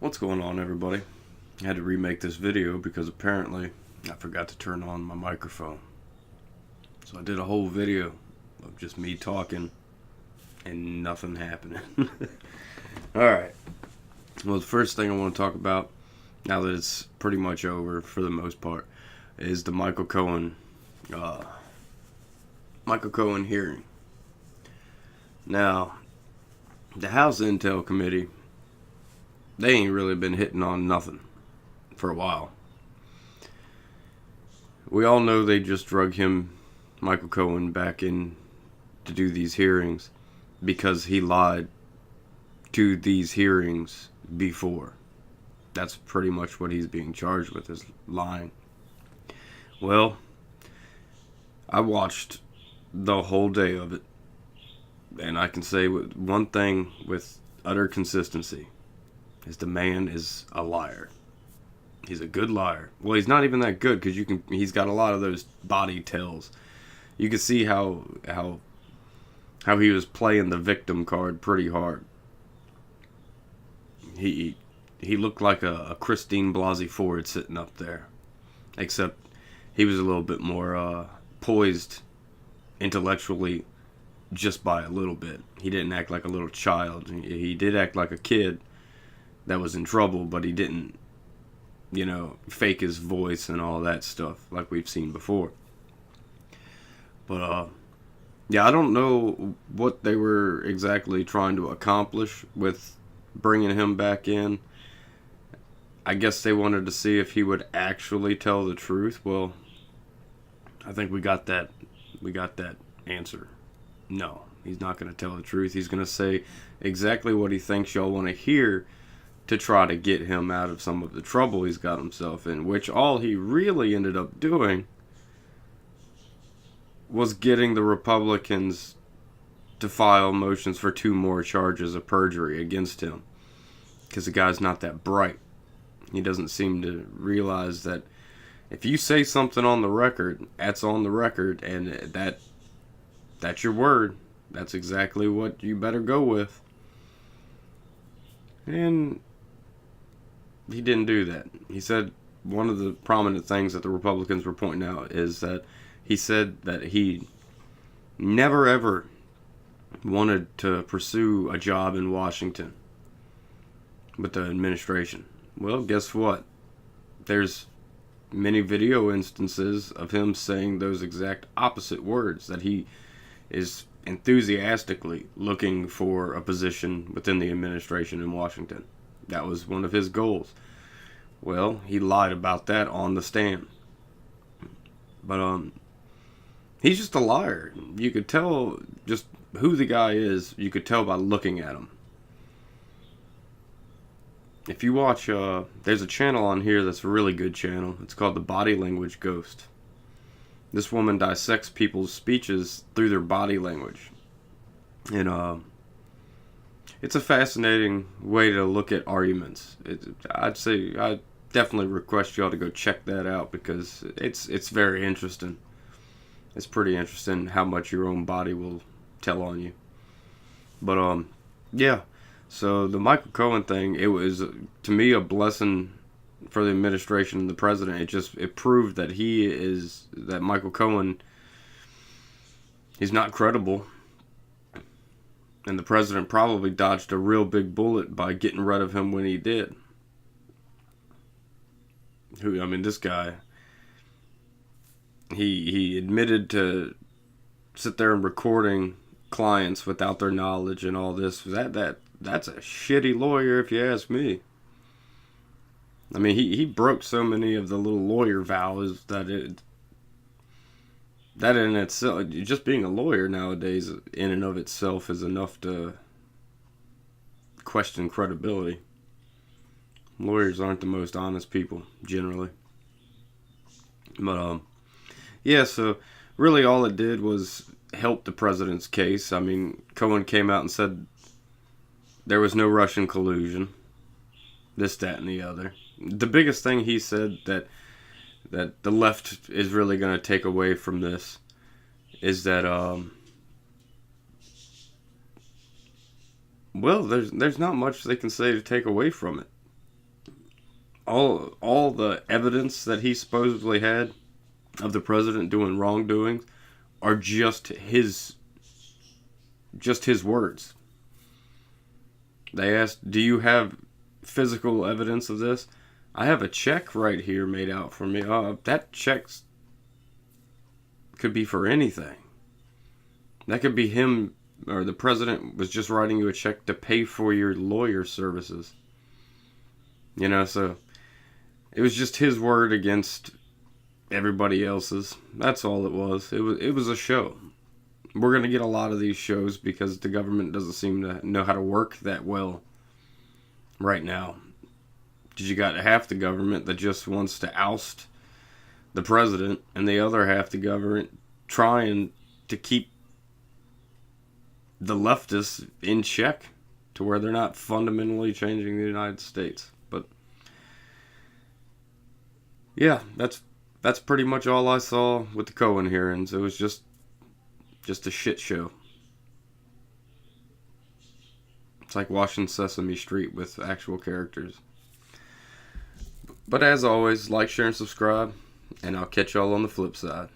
What's going on, everybody? I had to remake this video because apparently I forgot to turn on my microphone. So I did a whole video of just me talking and nothing happening. Alright, well, the first thing I want to talk about, now that it's pretty much over for the most part, is the Michael Cohen hearing. Now, the House Intel Committee, they ain't really been hitting on nothing for a while. We all know they just drug him, Michael Cohen, back in to do these hearings because he lied to these hearings before. That's pretty much what he's being charged with, is lying. Well, I watched the whole day of it, and I can say one thing with utter consistency, is the man is a liar. He's a good liar. Well, he's not even that good because he's got a lot of those body tells. You can see how he was playing the victim card pretty hard. He looked like a Christine Blasey Ford sitting up there, except he was a little bit more poised intellectually, just by a little bit. He didn't act like a little child. He did act like a kid that was in trouble, but he didn't, fake his voice and all that stuff like we've seen before. But yeah, I don't know what they were exactly trying to accomplish with bringing him back in. I guess they wanted to see if he would actually tell the truth. Well, I think we got that answer. No, he's not going to tell the truth. He's going to say exactly what he thinks y'all want to hear to try to get him out of some of the trouble he's got himself in, which all he really ended up doing was getting the Republicans to file motions for 2 more charges of perjury against him, because the guy's not that bright. He doesn't seem to realize that if you say something on the record, that's on the record, and that's your word. That's exactly what you better go with. And he didn't do that. He said one of the prominent things that the Republicans were pointing out is that he said that he never ever wanted to pursue a job in Washington with the administration. Well, guess what? There's many video instances of him saying those exact opposite words, that he is enthusiastically looking for a position within the administration in Washington. That was one of his goals. Well, he lied about that on the stand. But he's just a liar. You could tell just who the guy is. You could tell by looking at him. If you watch, there's a channel on here that's a really good channel. It's called The Body Language Ghost. This woman dissects people's speeches through their body language. And it's a fascinating way to look at arguments. I'd definitely request y'all to go check that out, because it's very interesting. It's pretty interesting how much your own body will tell on you. But yeah. So the Michael Cohen thing, it was, to me, a blessing for the administration and the president. It proved that Michael Cohen, he's not credible. And the president probably dodged a real big bullet by getting rid of him when he did. This guy, he admitted to sit there and recording clients without their knowledge and all this. That's a shitty lawyer, if you ask me. He broke so many of the little lawyer vows that in itself, just being a lawyer nowadays in and of itself is enough to question credibility. Lawyers aren't the most honest people, generally. But yeah, so really all it did was help the president's case. Cohen came out and said there was no Russian collusion, this, that, and the other. The biggest thing he said that the left is really going to take away from this is that well, there's not much they can say to take away from it. all the evidence that he supposedly had of the president doing wrongdoings are just his words. They asked, "Do you have physical evidence of this?" I have a check right here made out for me. That check could be for anything. That could be him, or the president was just writing you a check to pay for your lawyer services. So it was just his word against everybody else's. That's all it was. It was a show. We're going to get a lot of these shows because the government doesn't seem to know how to work that well right now. Because you got half the government that just wants to oust the president, and the other half the government trying to keep the leftists in check to where they're not fundamentally changing the United States. But yeah, that's pretty much all I saw with the Cohen hearings. It was just a shit show. It's like watching Sesame Street with actual characters. But as always, like, share, and subscribe, and I'll catch y'all on the flip side.